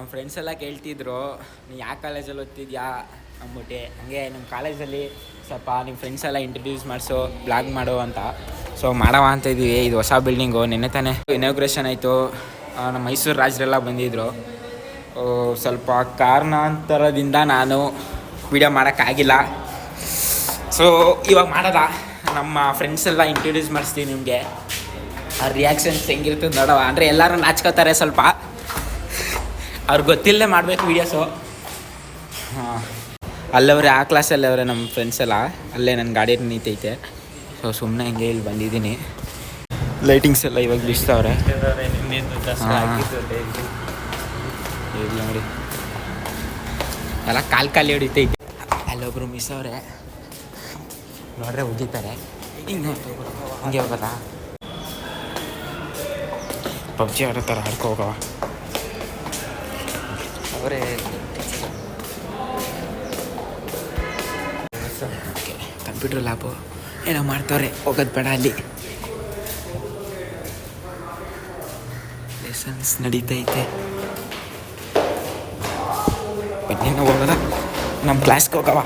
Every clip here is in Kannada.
ನಮ್ಮ ಫ್ರೆಂಡ್ಸ್ ಎಲ್ಲ ಕೇಳ್ತಿದ್ರು ನೀ ಯಾವ ಕಾಲೇಜಲ್ಲಿ ಓದ್ತಿದ್ಯಾ ಅಂದ್ಬಿಟ್ಟು. ಹಂಗೆ ನಮ್ಮ ಕಾಲೇಜಲ್ಲಿ ಸ್ವಲ್ಪ ನಿಮ್ಮ ಫ್ರೆಂಡ್ಸ್ ಎಲ್ಲ ಇಂಟ್ರಡ್ಯೂಸ್ ಮಾಡಿಸು, ಬ್ಲಾಗ್ ಮಾಡು ಅಂತ. ಸೊ ಮಾಡವ ಅಂತ ಇದ್ದೀವಿ. ಇದು ಹೊಸ ಬಿಲ್ಡಿಂಗು, ನಿನ್ನೆ ತಾನೇ ಇನಾಗ್ರೇಷನ್ ಆಯಿತು. ನಮ್ಮ ಮೈಸೂರು ರಾಜರೆಲ್ಲ ಬಂದಿದ್ದರು. ಸ್ವಲ್ಪ ಕಾರಣಾಂತರದಿಂದ ನಾನು ವಿಡಿಯೋ ಮಾಡೋಕ್ಕಾಗಿಲ್ಲ. ಸೊ ಇವಾಗ ಮಾಡೋದ ನಮ್ಮ ಫ್ರೆಂಡ್ಸ್ ಎಲ್ಲ ಇಂಟ್ರಡ್ಯೂಸ್ ಮಾಡಿಸ್ತೀವಿ ನಿಮಗೆ. ಆ ರಿಯಾಕ್ಷನ್ಸ್ ಹೆಂಗಿರ್ತದೆ ನೋಡವ. ಅಂದರೆ ಎಲ್ಲರೂ ನಾಚ್ಕೋತಾರೆ ಸ್ವಲ್ಪ, ಅವ್ರಿಗೆ ಗೊತ್ತಿಲ್ಲದೆ ಮಾಡಬೇಕು ವೀಡಿಯೋಸು. ಹಾಂ, ಅಲ್ಲವ್ರೆ ಆ ಕ್ಲಾಸಲ್ಲಿ ಅವರೇ ನಮ್ಮ ಫ್ರೆಂಡ್ಸ್ ಎಲ್ಲ. ಅಲ್ಲೇ ನನ್ನ ಗಾಡಿ ನಿಂತೈತೆ. ಸೊ ಸುಮ್ಮನೆ ಹಂಗೆ ಇಲ್ಲಿ ಬಂದಿದ್ದೀನಿ. ಲೈಟಿಂಗ್ಸ್ ಎಲ್ಲ ಇವಾಗ ಬಿಡಿಸ್ತವ್ರೆ. ಇಲ್ಲಿ ನೋಡಿ ಎಲ್ಲ ಕಾಲು ಹೊಡಿತೈತೆ. ಅಲ್ಲೊಬ್ರು ಮಿಸ್ ಅವರೇ ನೋಡ್ರೆ ಉಗಿತಾರೆ. ಹಿಂಗೆ ಹೋಗೋದಾ? ಪಬ್ಜಿ ಆಡೋ ಥರ ಆಡ್ಕೊ ಹೋಗವ ಅವರೇ. ಓಕೆ, ಕಂಪ್ಯೂಟರ್ ಲ್ಯಾಬು ಏನೋ ಮಾಡ್ತವ್ರೆ, ಹೋಗೋದು ಬೇಡ. ಅಲ್ಲಿ ಲೆಸನ್ಸ್ ನಡೀತೈತೆ. ಇನ್ನೇನು ಹೋಗೋದ? ನಮ್ಮ ಕ್ಲಾಸ್ಗೆ ಹೋಗವ.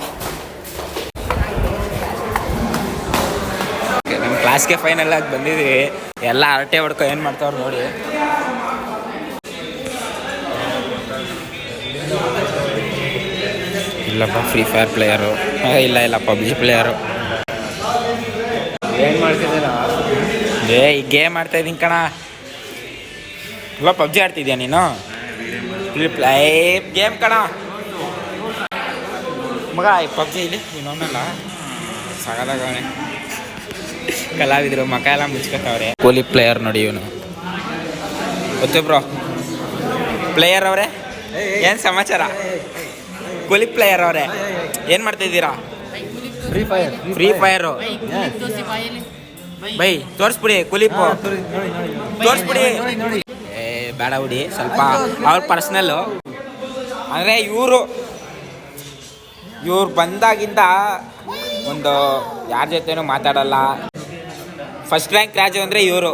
ನಮ್ಮ ಕ್ಲಾಸ್ಗೆ ಫೈನಲ್ ಆಗಿ ಬಂದಿದ್ದೀವಿ. ಎಲ್ಲ ಹರಟೆ ಹೊಡ್ಕೊ ಏನು ಮಾಡ್ತಾವ್ರು ನೋಡಿ. ಇಲ್ಲಪ್ಪ ಫ್ರೀ ಫೈರ್ ಪ್ಲೇಯರು, ಇಲ್ಲ ಪಬ್ಜಿ ಪ್ಲೇಯರು. ಏನು ಮಾಡ್ತಿದ್ದೀರಾ? ಈ ಗೇಮ್ ಆಡ್ತಾಯಿದ್ದೀನಿ ಕಣ. ಇಲ್ಲ ಪಬ್ಜಿ ಆಡ್ತಿದ್ಯಾ ನೀನು? ಗೇಮ್ ಕಣ ಮಗ. ಈ ಪಬ್ಜಿ ಇಲ್ಲಿ ಇನ್ನೊಂದಲ್ಲ ಸಾಗದಾಗವನೆ. ಕಲಾವಿದರು ಮಕ ಎಲ್ಲ ಮುಚ್ಕೋತಾವ್ರೆ. ಕೂಲಿ ಪ್ಲೇಯರ್ ನೋಡಿ ಇವನು. ಗೊತ್ತು ಬ್ರೋ, ಪ್ಲೇಯರ್ ಅವರೇ ಏನು ಸಮಾಚಾರ? ಕೂಲಿ ಪ್ಲೇಯರ್ ಅವರೇ ಏನು ಮಾಡ್ತಾಯಿದ್ದೀರಾ? ಫ್ರೀ ಫೈರು ಬೈ ತೋರಿಸ್ಬಿಡಿ. ಕುಲಿಪು ತೋರಿಸ್ಬಿಡಿ. ಬೇಡ ಬಿಡಿ, ಸ್ವಲ್ಪ ಅವ್ರ ಪರ್ಸ್ನಲ್ಲು. ಅಂದರೆ ಇವರು ಬಂದಾಗಿಂದ ಒಂದು ಯಾರ ಜೊತೆನೂ ಮಾತಾಡಲ್ಲ. ಫಸ್ಟ್ ರ್ಯಾಂಕ್ ರಾಜು ಅಂದರೆ ಇವರು.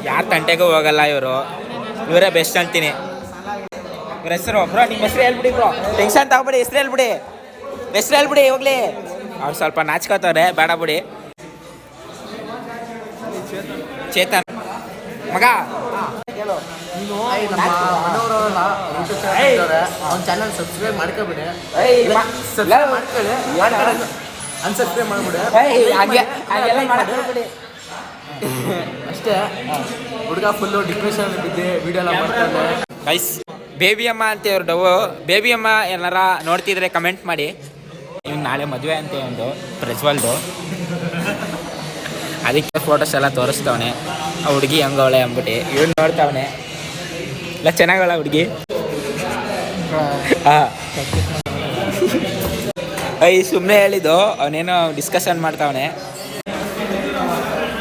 ಯಾರ ತಂಟೆಗೂ ಹೋಗಲ್ಲ ಇವರು. ಇವರೇ ಬೆಸ್ಟ್ ಅಂತೀನಿ. ಇವ್ರ ಹೆಸರು ಬ್ರೋ, ನಿಮ್ಮ ಹೆಸರು ಹೇಳ್ಬಿಡಿ ಬ್ರೋ. ಟೆನ್ಷನ್ ತಗೊಬಿಡಿ, ಹೆಸರು ಹೇಳ್ಬಿಡಿ ಹೋಗ್ಲಿ. ಅವ್ರು ಸ್ವಲ್ಪ ನಾಚ್ಕೋತವ್ರೆ, ಬೇಡ ಬಿಡಿ. ಚೇತನ್ ಮಗ ಚಾನಲ್ ಸಬ್ಸ್ಕ್ರೈಬ್ ಮಾಡ್ಕೊಬಿಡಿ, ಅನ್ಸಬ್ಸ್ಕ್ರೈಬ್ ಮಾಡ್ಬಿಡಿ ಅಷ್ಟೇ. ಹುಡುಗ ಫುಲ್ಲು ಡಿಪ್ರೆಷನ್ ಬಿದ್ದೆ ವಿಡಿಯೋ ಎಲ್ಲ ಮಾಡ್ತಾರೆ. ಗೈಸ್, ಬೇಬಿ ಅಮ್ಮ ಅಂತ ಇವ್ರು ಡವ್. ಬೇಬಿ ಅಮ್ಮ ಏನಾರ ನೋಡ್ತಿದ್ರೆ ಕಮೆಂಟ್ ಮಾಡಿ. ಇವ್ನು ನಾಳೆ ಮದುವೆ ಅಂತ ಒಂದು ಪ್ರಜ್ವಲ್ದು, ಅದಕ್ಕೆ ಫೋಟೋಸ್ ಎಲ್ಲ ತೋರಿಸ್ತವನೆ. ಆ ಹುಡುಗಿ ಹಂಗವಳೆ ಅಂದ್ಬಿಟ್ಟು ಇವ್ನು ನೋಡ್ತಾವನೆ. ಇಲ್ಲ ಚೆನ್ನಾಗವಳ ಹುಡುಗಿ. ಹಾಂ, ಸುಮ್ಮನೆ ಹೇಳಿದ್ದು. ಅವನೇನೋ ಡಿಸ್ಕಷನ್ ಮಾಡ್ತಾವನೆ.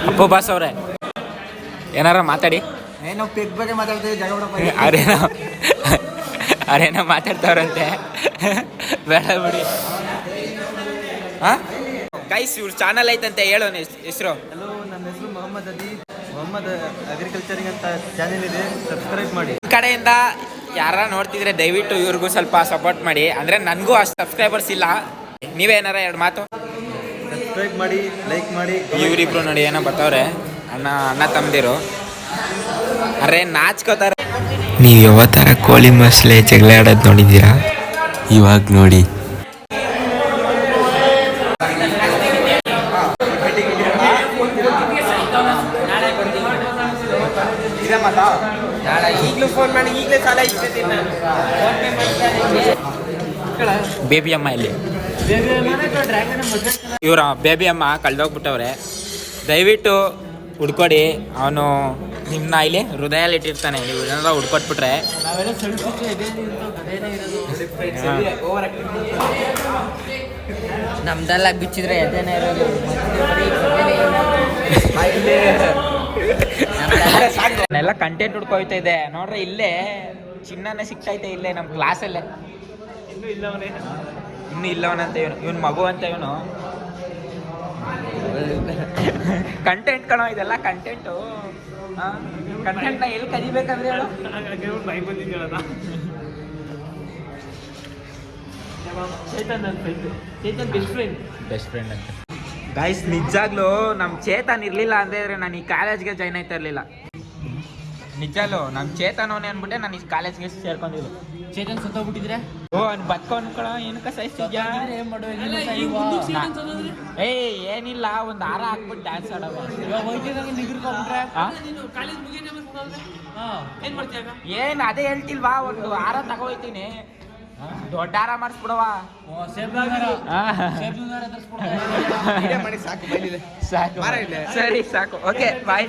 ಅಪ್ಪು ಬಾಸ್ ಅವ್ರೆ ಏನಾರ ಮಾತಾಡಿ. ಏನೋ ಪೆಗ್ ಬಗ್ಗೆ ಮಾತಾಡ್ತೀವಿ, ಅವ್ರೇನೋ ಮಾತಾಡ್ತಾವ್ರಂತೆ. ಬೇಡ ಬಿಡಿ. ಹಾಂ ಗೈಸ್, ಇವ್ರ ಚಾನಲ್ ಐತಂತೆ, ಹೇಳೋ ಹೆಸರು. ಹಲೋ, ನನ್ನ ಹೆಸರು ಮೊಹಮ್ಮದ್ ಅಗ್ರಿಕಲ್ಚರಿಂಗ್ ಅಂತ ಚಾನೆಲ್ ಇದೆ, ಸಬ್ಸ್ಕ್ರೈಬ್ ಮಾಡಿ. ಈ ಕಡೆಯಿಂದ ಯಾರ ನೋಡ್ತಿದ್ರೆ ದಯವಿಟ್ಟು ಇವ್ರಿಗೂ ಸ್ವಲ್ಪ ಸಪೋರ್ಟ್ ಮಾಡಿ. ಅಂದರೆ ನನಗೂ ಅಷ್ಟು ಸಬ್ಸ್ಕ್ರೈಬರ್ಸ್ ಇಲ್ಲ. ನೀವೇನಾರ ಎರಡು ಮಾತು ಸಬ್ಸ್ಕ್ರೈಬ್ ಮಾಡಿ, ಲೈಕ್ ಮಾಡಿ. ಇವರಿಬ್ರು ನೋಡಿ ಏನೋ ಬರ್ತಾವ್ರೆ, ಅಣ್ಣ ತಮ್ಮದಿರು. ಅರೆ ನಾಚ್ಕೋತಾರೆ. ನೀವು ಯಾವತ್ತಾರ ಕೋಳಿ ಮಸಲೆ ಜಗಳ ಆಡೋದು ನೋಡಿದ್ದೀರಾ? ಇವಾಗ ನೋಡಿ. ಬೇಬಿ ಅಮ್ಮ ಇಲ್ಲಿ. ಇವ್ರ ಬೇಬಿ ಅಮ್ಮ ಕಳೆದೋಗ್ಬಿಟ್ಟವ್ರೆ. ದಯವಿಟ್ಟು ಹುಡ್ಕೊಡಿ. ಅವನು ನಿಮ್ಮನ್ನ ಇಲ್ಲಿ ಹೃದಯಲ್ಲಿ ಇಟ್ಟಿರ್ತಾನೆ. ನೀವು ಏನಾರ ಹುಡ್ಕೊಟ್ಬಿಟ್ರೆ ನಮ್ದೆಲ್ಲ ಬಿಚ್ಚಿದ್ರೆ ಎದೇನೇ ಇರೋದು. ಎಲ್ಲ ಕಂಟೆಂಟ್ ಹುಡ್ಕೋಯ್ತಾ ಇದೆ ನೋಡ್ರಿ. ಇಲ್ಲೇ ಚಿನ್ನನೇ ಸಿಗ್ತೈತೆ ಇಲ್ಲೇ ನಮ್ಮ ಕ್ಲಾಸಲ್ಲೇ. ಇನ್ನೂ ಇಲ್ಲವನಂತ ಇವನು ಮಗು ಅಂತ ಇವನು. ಕಂಟೆಂಟ್ ಕಣೋ ಇದೆಲ್ಲ ಕಂಟೆಂಟು. ಕಂಟೆಂಟ್ನ ಎಲ್ಲಿ ಕಲಿಬೇಕಂದ್ರೆ ಹೇಳು. ಬೆಸ್ಟ್ ಫ್ರೆಂಡ್ ಅಂತ ಗೈಸ್. ನಿಜಾಗ್ಲೂ ನಮ್ಮ ಚೇತನ್ ಇರಲಿಲ್ಲ ಅಂದರೆ ನಾನು ಈ ಕಾಲೇಜ್ಗೆ ಜಾಯ್ನ್ ಆಯ್ತಾ ಇರಲಿಲ್ಲ. ನಿಜಾಲು ನಮ್ಮ ಚೇತನ್ ಅವನೇ ಅಂದ್ಬಿಟ್ಟೆ ನಾನು ಈ ಕಾಲೇಜ್ಗೆ ಸೇರ್ಕೊಂಡಿದ್ದು. ಚೇತನ್ ಸತ್ತೋಗ್ಬಿಟ್ಟಿದ್ರೆ ಓ ಅವ್ನು ಬದ್ಕೊಂಡು ಕಣ ಏನಕ್ಕ ಸಹಿಸ್ತಿದ್ಯಾ? ಏನ್ ಮಾಡುವ ಏನಿಲ್ಲ, ಒಂದು ಹಾರ ಹಾಕ್ಬಿಟ್ಟು ಡ್ಯಾನ್ಸ್ ಆಡೋದು. ನಿಗಿರ್ಕೊಂಡ್ರೆ ಏನು ಅದೇ ಹೇಳ್ತಿಲ್ವಾ, ಒಂದು ಹಾರ ತಗೋಯ್ತೀನಿ, ದೊಡ್ಡ ಹಾರ ಮಾಡಿಸ್ಬಿಡವ. ಸಾಕು, ಸರಿ ಸಾಕು, ಓಕೆ ಬಾಯ್.